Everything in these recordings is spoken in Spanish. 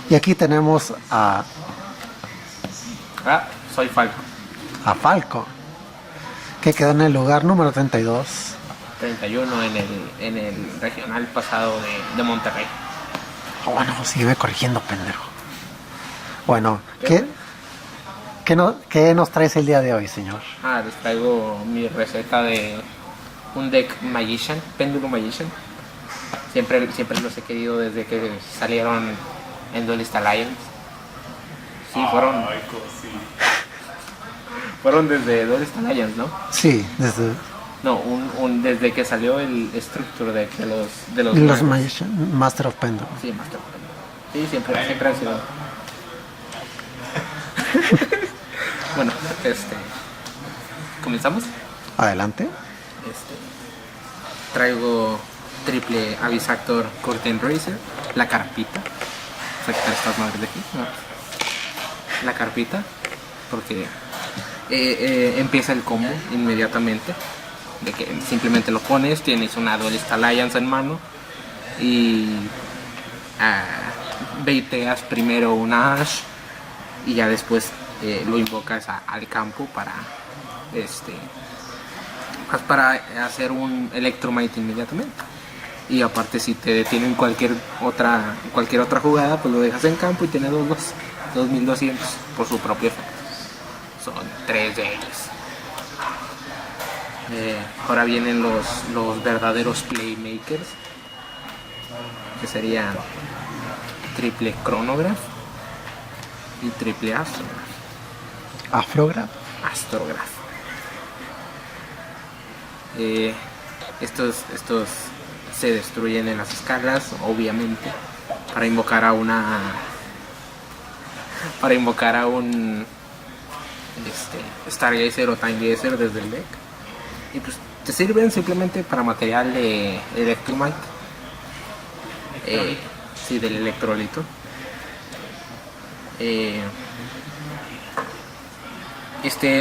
Y aquí tenemos Soy Falco. a Falco, que quedó en el lugar número 32. 31 en el regional pasado de Monterrey. Bueno, sígueme corrigiendo, pendejo. Bueno, ¿qué nos traes el día de hoy, señor? Les traigo mi receta de un deck Magician, péndulo Magician. Siempre los he querido desde que salieron en Duelist Alliance. Sí, fueron desde Duelist Alliance, ¿no? Sí, desde No, desde que salió el Structure Deck de los los Master of Pendulum. Sí, Master of Pendulum. Sí, siempre han sido. Bueno, ¿comenzamos? Adelante. Traigo triple Avisactor Curtain Racer, la carpita. Voy a quitar estas madres de aquí. La carpita, porque empieza el combo inmediatamente. De que simplemente lo pones, tienes una Duelist Alliance en mano y baiteas primero una Ash y ya después lo invocas al campo para hacer un Electromite inmediatamente. Y aparte, si te detienen cualquier otra jugada, pues lo dejas en campo y tiene 2200 por su propio efecto. Son 3 de ellos. Ahora vienen los verdaderos playmakers, que serían triple Chronograph y triple Afrograph. Astrograph. Estos se destruyen en las escalas, obviamente, para invocar a un Stargazer o Timegazer desde el deck. Y pues te sirven simplemente para material de Electromite. Sí, del electrolito.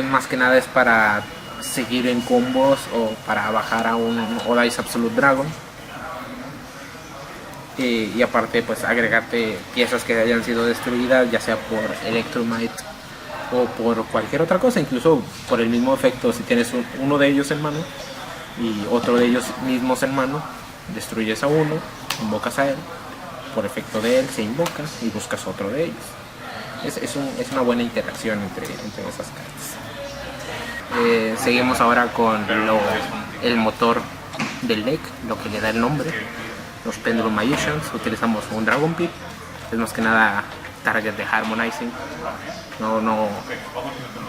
Más que nada es para seguir en combos o para bajar a un Odice Absolute Dragon. Y aparte, pues agregarte piezas que hayan sido destruidas, ya sea por Electromite o por cualquier otra cosa, incluso por el mismo efecto. Si tienes uno de ellos en mano y otro de ellos mismos en mano, destruyes a uno, invocas a él, por efecto de él se invoca y buscas otro de ellos. Es una buena interacción entre esas cartas. Seguimos ahora con el motor del deck, lo que le da el nombre, los Pendulum Magicians. Utilizamos un Dragon Pit, es más que nada target de Harmonizing. No,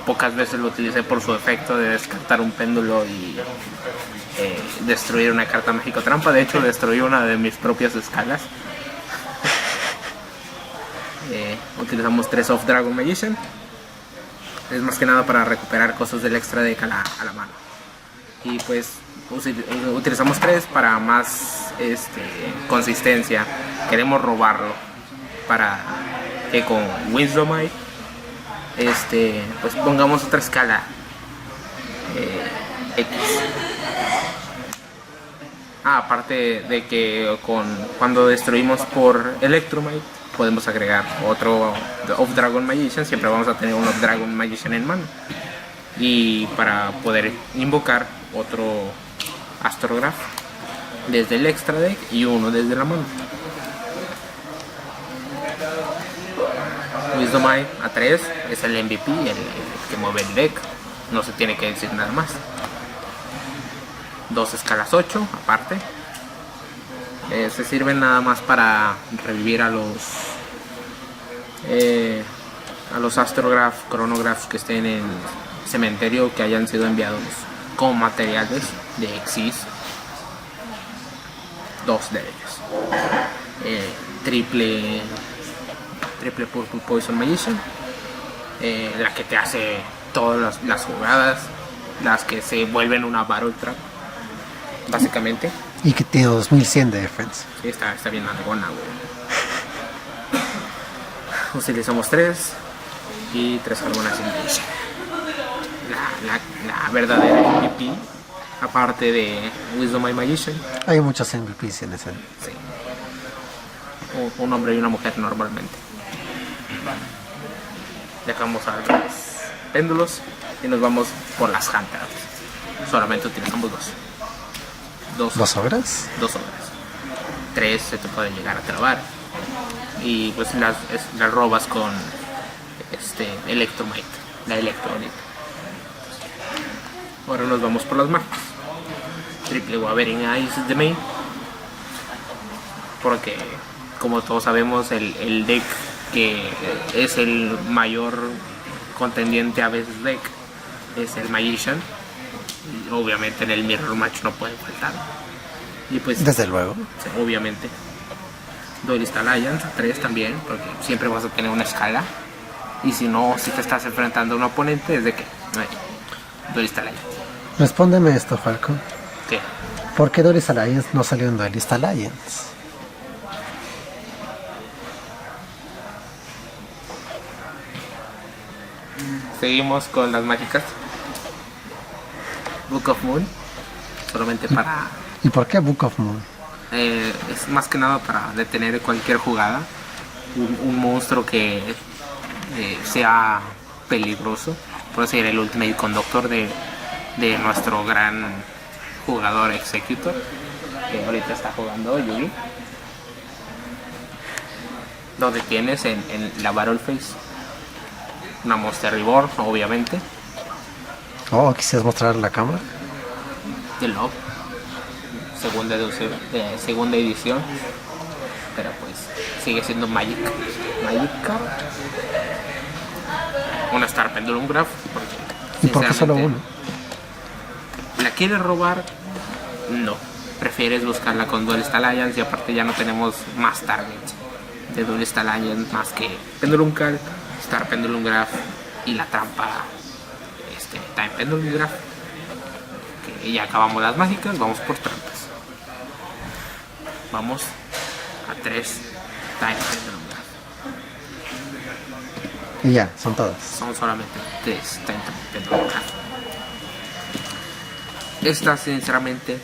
pocas veces lo utilicé por su efecto de descartar un péndulo y destruir una carta mágico trampa. De hecho, destruí una de mis propias escalas. Utilizamos 3 of Dragon Magician. Es más que nada para recuperar cosas del extra deck a la mano. Y pues utilizamos 3 para más consistencia. Queremos robarlo para que con Wisdomite pues pongamos otra escala X. Aparte de que cuando destruimos por Electromite podemos agregar otro of Dragon Magician. Siempre vamos a tener un of Dragon Magician en mano, y para poder invocar otro Astrograph desde el extra deck y uno desde la mano. Wisdomite a 3 es el MVP, el que mueve el deck, no se tiene que decir nada más. 2 escalas 8 aparte. Se sirven nada más para revivir a los Astrograph, Chronographs que estén en el cementerio, que hayan sido enviados como materiales de Exis. 2 de ellos. Triple Purple Poison Magician, la que te hace todas las jugadas, las que se vuelven una Battle Trap, básicamente. Y que tiene 2100 de defensa. Sí, está bien largona, güey. Utilizamos 3 y 3 Harmonic Invasion. La verdadera MVP, aparte de Wisdom Magician. Hay muchos MVPs en ese. Sí. Un hombre y una mujer normalmente. Dejamos a los péndulos y nos vamos por las Hunters. Solamente utilizamos dos. ¿2 horas? 2 horas. 3 se te puede llegar a trabar. Y pues las robas con Electromite, la Electrolite. Ahora nos vamos por las marcas. Triple Wavering Ice de main. Porque como todos sabemos el deck que es el mayor contendiente a veces deck es el Magician. Y obviamente en el Mirror Match no puede faltar. Y pues Desde luego. sí, obviamente. Duelist Alliance 3 también, porque siempre vas a tener una escala. Y si no, si te estás enfrentando a un oponente, es de que Duelist Alliance. Respóndeme esto, Falco. ¿Qué? ¿Por qué Duelist Alliance no salió en Duelist Alliance? Seguimos con las mágicas. Book of Moon, solamente para... ¿Y por qué Book of Moon? es más que nada para detener cualquier jugada. Un monstruo que sea peligroso. Puede ser el Ultimate Conductor de nuestro gran jugador Executor, que ahorita está jugando Yugi. Donde tienes en la Battle Phase una Monster Reborn, obviamente. Oh, ¿quisieras mostrar la cámara? De Love, segunda edición, pero pues sigue siendo Magic Card. Una Star Pendulum Graph, porque ¿Y por qué solo uno? ¿La quieres robar? No, prefieres buscarla con Duelist Alliance y aparte ya no tenemos más targets de Duelist Alliance más que Pendulum Card, Star Pendulum Graph y la trampa Time Pendulum Graph. Que ya acabamos las mágicas, vamos por trampas. Vamos a 3 Time Pendulum Graph. Y ya, son todas. Son solamente 3 Time Pendulum Graph. Estas sinceramente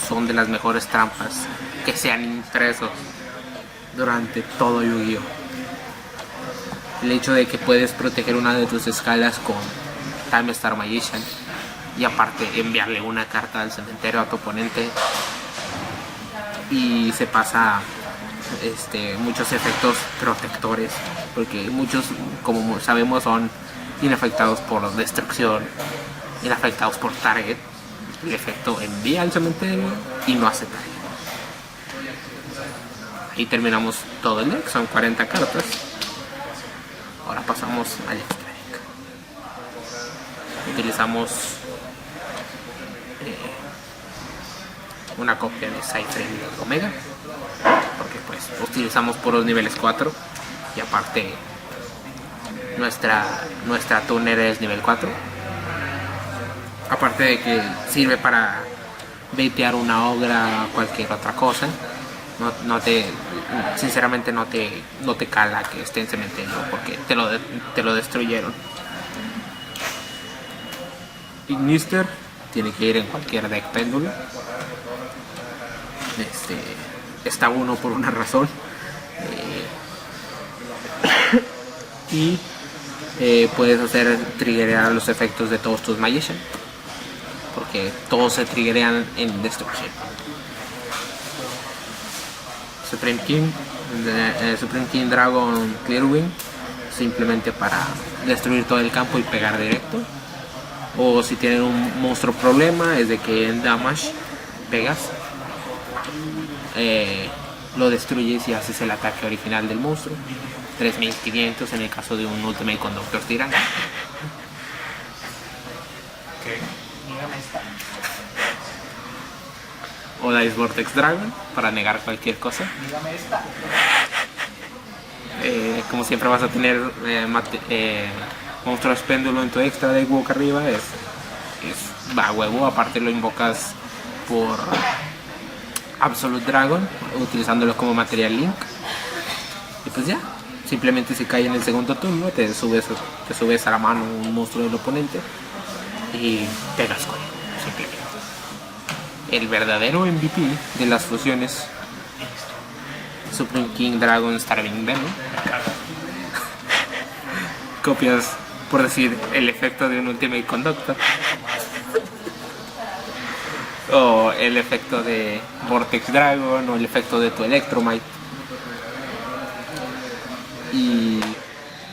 son de las mejores trampas que se han impreso durante todo Yu-Gi-Oh! El hecho de que puedes proteger una de tus escalas con Time Star Magician y aparte enviarle una carta al cementerio a tu oponente, y se pasa muchos efectos protectores, porque muchos, como sabemos, son inafectados por destrucción, inafectados por target. El efecto envía al cementerio y no hace target. Ahí terminamos todo el deck, son 40 cartas. Ahora pasamos al extra deck. Utilizamos una copia de Cypher y Omega, porque pues utilizamos puros niveles 4 y aparte nuestra tuner es nivel 4. Aparte de que sirve para baitear una ogra o cualquier otra cosa. Sinceramente no te cala que esté en cementerio porque te lo destruyeron. Ignister tiene que ir en cualquier deck péndulo. Está uno por una razón. Y puedes hacer triggerear los efectos de todos tus Magician, porque todos se triggerean en destrucción. Supreme King Dragon Clearwing, simplemente para destruir todo el campo y pegar directo. O si tienen un monstruo problema, es de que en damage pegas, lo destruyes y haces el ataque original del monstruo. 3500 en el caso de un Ultimate Conductor Tirano. O Dice Vortex Dragon para negar cualquier cosa. Como siempre vas a tener monstruos péndulo en tu extra de boca arriba, es va huevo. Aparte lo invocas por Absolute Dragon utilizándolo como material link, y pues ya, simplemente si cae en el segundo turno te subes a la mano un monstruo del oponente y pegas con él, simplemente. El verdadero MVP de las fusiones, Supreme King Dragon Starving Venom, copias, por decir, el efecto de un Ultimate Conductor o el efecto de Vortex Dragon o el efecto de tu Electromite, y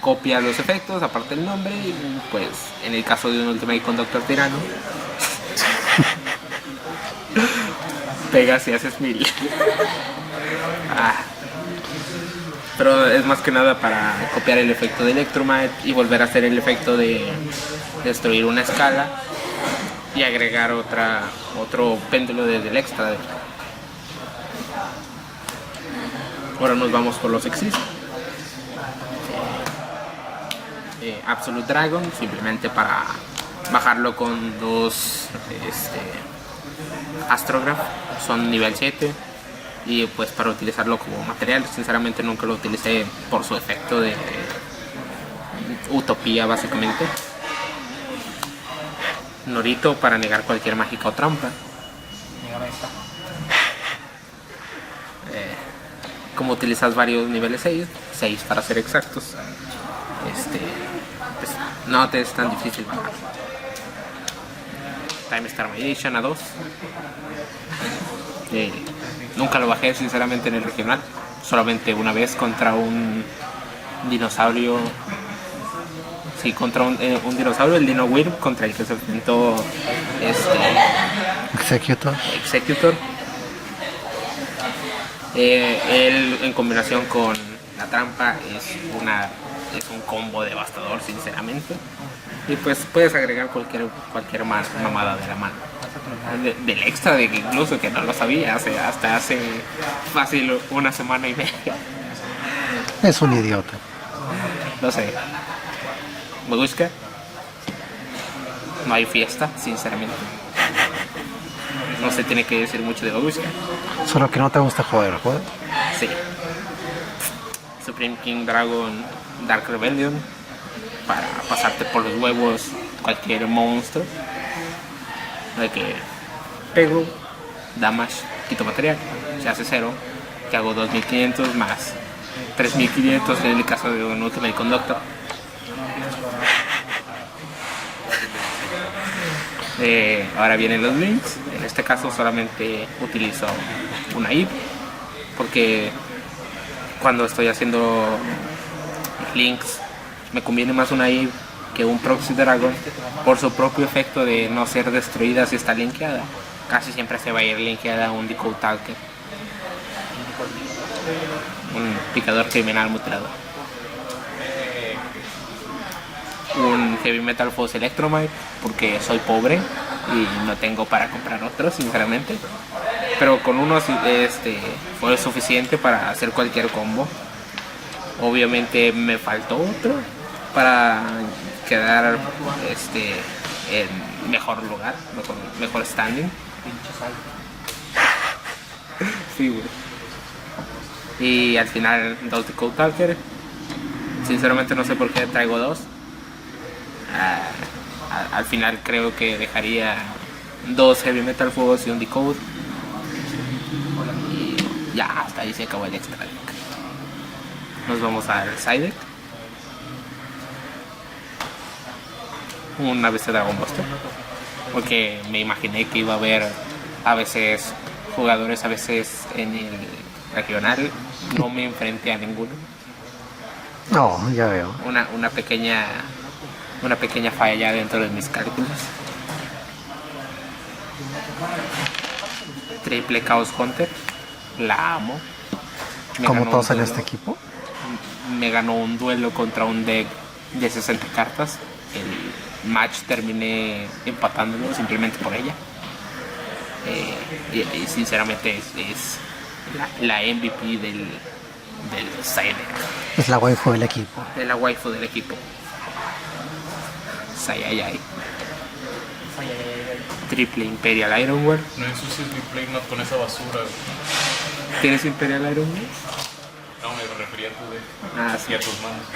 copia los efectos aparte del nombre, y pues en el caso de un Ultimate Conductor tirano pegas y haces 1000. Pero es más que nada para copiar el efecto de Electromite y volver a hacer el efecto de destruir una escala y agregar otro péndulo del extra. Ahora nos vamos por los Exis. Absolute Dragon, simplemente para bajarlo con dos Astrograph, son nivel 7, y pues para utilizarlo como material. Sinceramente nunca lo utilicé por su efecto de utopía, básicamente. Norito para negar cualquier mágica o trampa. Como utilizas varios niveles 6 para ser exactos, pues no te es tan difícil bajar. Time Star Magician a 2. Nunca lo bajé sinceramente en el regional, solamente una vez contra un dinosaurio. Sí, contra un dinosaurio, el Dino Wyrm, contra el que se enfrentó Executor. Él en combinación con la trampa es un combo devastador, sinceramente. Y pues puedes agregar cualquier mamada de la mano. Del extra, de que incluso que no lo sabía hasta hace fácil una semana y media. Es un idiota. No sé. Babushka. No hay fiesta, sinceramente. No se tiene que decir mucho de Babushka. Solo que no te gusta jugar el juego. Sí. Supreme King Dragon Dark Rebellion, para pasarte por los huevos cualquier monstruo. De que pego, damage, quito material, se hace 0, que hago 2500 más 3500 en el caso de un Ultimate Conductor. Ahora vienen los links. En este caso solamente utilizo una IP, porque cuando estoy haciendo links me conviene más una IP que un Proxy Dragon, por su propio efecto de no ser destruida si está linkeada. Casi siempre se va a ir linkeada un Decode Talker, un picador criminal mutilado. Un Heavy Metal Force Electromite, porque soy pobre y no tengo para comprar otro, sinceramente. Pero con uno fue suficiente para hacer cualquier combo. Obviamente me faltó otro para quedar en mejor lugar, mejor standing. Sí, güey. Y al final 2 Decode Talker. Sinceramente no sé por qué traigo 2. Al final creo que dejaría 2 Heavy Metal Force y un Decode. Y ya, hasta ahí se acabó el extra deck. Nos vamos al side deck. Un ABC Dragon Buster, porque me imaginé que iba a haber a veces jugadores, a veces en el regional. No me enfrenté a ninguno. No, ya veo. Una pequeña falla dentro de mis cálculos. Triple Chaos Hunter, la amo. Como todos en este equipo. Me ganó un duelo contra un deck de 60 cartas. El match terminé empatándolo simplemente por ella. Y sinceramente es la MVP del side deck. Es la waifu del equipo. Es la waifu del equipo. Sayayay. Triple Imperial Ironware. No ensucies mi Playmat con esa basura. ¿Tienes Imperial Ironware? No, me refería a tu deck. Sí. Y a tus manos.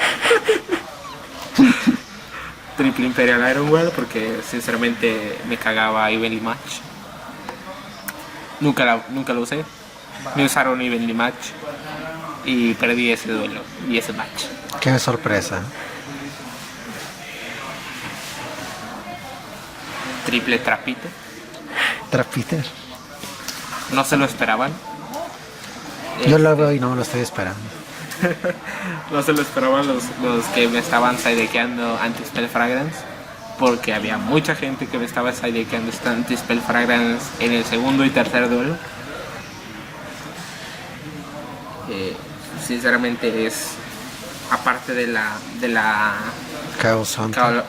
Triple Imperial Ironware, porque sinceramente me cagaba Evenly Match. Nunca lo usé. Me usaron Evenly Match y perdí ese duelo y ese match. Qué sorpresa. triple trapito. Trapiter. No se lo esperaban. Yo lo veo y no me lo estoy esperando. No se lo esperaban los que me estaban sidequeando Anti-Spell Fragrance, porque había mucha gente que me estaba sidequeando esta Anti-Spell Fragrance en el segundo y tercer duelo. Sinceramente es, aparte de la Chaos Hunter.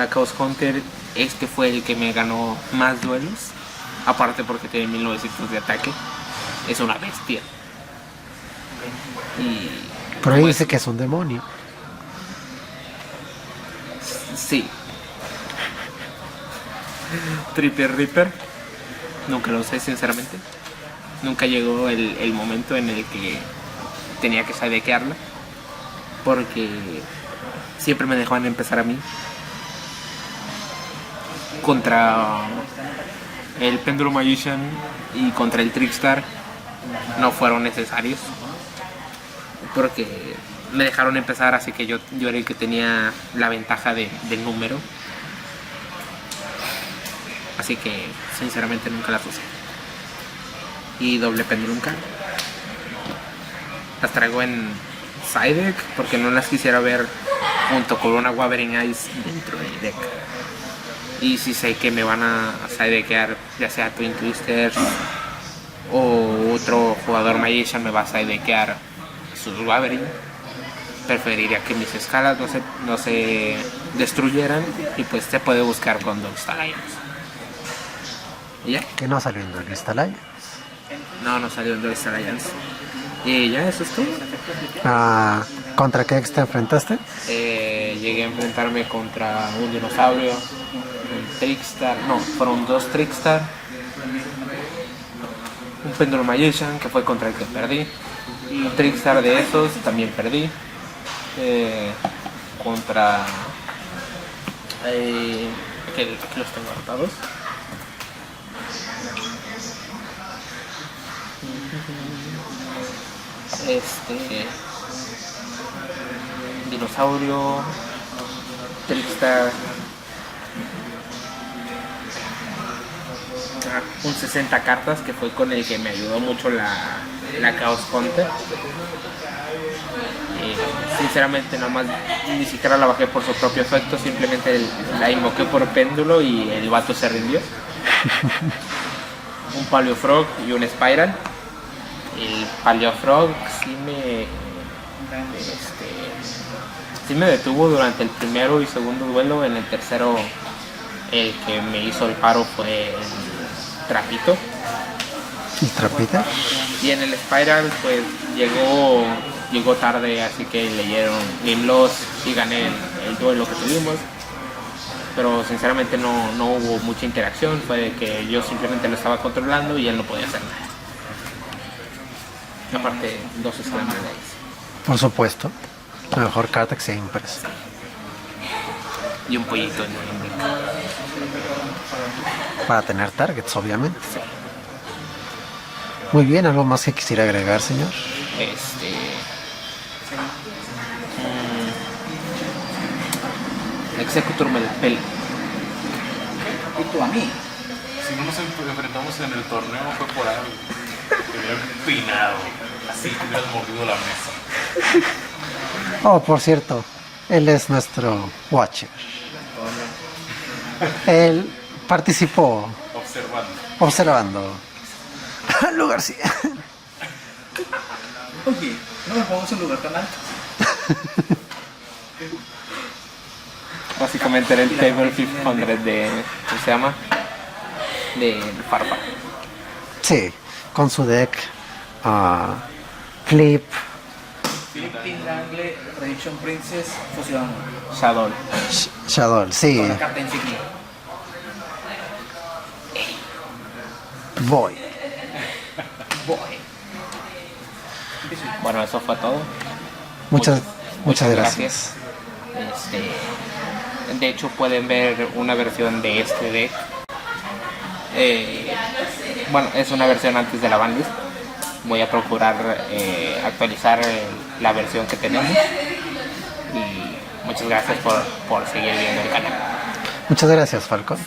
Chaos Hunter, este fue el que me ganó más duelos, aparte porque tiene 1900 de ataque, es una bestia. Y Por ahí pues, dice que es un demonio. sí. Triple Reaper, nunca lo sé sinceramente. Nunca llegó el momento en el que tenía que sidequearla, porque siempre me dejaban empezar a mí contra el Pendulum Magician y contra el Trickstar. No fueron necesarios porque me dejaron empezar, así que yo era el que tenía la ventaja del número, así que sinceramente nunca las usé. Y doble Pendulum Card las traigo en side deck porque no las quisiera ver junto con una Wuthering Ice dentro del deck. Y si sé que me van a sideckear ya sea Twin Twisters o otro jugador Magician me va a sideckear sus Wuthering, preferiría que mis escalas no se destruyeran, y pues se puede buscar con Duelist Alliance. ¿Y ya? Que no salió en Duelist Alliance. No salió en Duelist Alliance. Y ya, eso es todo. ¿Contra qué ex te enfrentaste? Llegué a enfrentarme contra un dinosaurio, un Trickstar, no, fueron dos Trickstar, un Pendulum Magician que fue contra el que perdí, un Trickstar de esos también perdí, contra aquí los tengo anotados. Dinosaurio, Trickstar, un 60 cartas que fue con el que me ayudó mucho la Chaos Hunter. Sinceramente nada más ni siquiera la bajé por su propio efecto, simplemente la invoqué por péndulo y el vato se rindió. Un Paleofrog y un Spiral. El Paleofrog sí me detuvo durante el primero y segundo duelo. En el tercero el que me hizo el paro fue el Trapito. ¿Y Trapita? Y en el Spiral pues llegó tarde, así que leyeron Game Loss y gané el duelo que tuvimos. Pero sinceramente no hubo mucha interacción, fue de que yo simplemente lo estaba controlando y él no podía hacer nada. Aparte, dos exclamaciones. Por supuesto. La mejor carta que se ha impreso. Y un pollito en el Para tener targets, obviamente. Muy bien, ¿algo más que quisiera agregar, señor? Executor me la pela. ¿Y tú a mí? Si no nos enfrentamos en el torneo fue por algo. Te hubiera empinado. Así te hubieras mordido la mesa. Oh, por cierto, él es nuestro Watcher. Él participó observando. Lu García. Oye, no me pongas en lugar tan alto. Básicamente era el Table 500 de... ¿cómo se llama? De Farpa. Sí, con su deck. Flip. Philippine Dangle, Redemption Princess, fusión. Shadow. Shadow, sí. Con la carta insignia. Voy. Boy. Bueno, eso fue todo. Muchas gracias. De hecho pueden ver una versión de este deck. Bueno, es una versión antes de la banlist. Voy a procurar actualizar la versión que tenemos. Y muchas gracias por seguir viendo el canal. Muchas gracias, Falcon.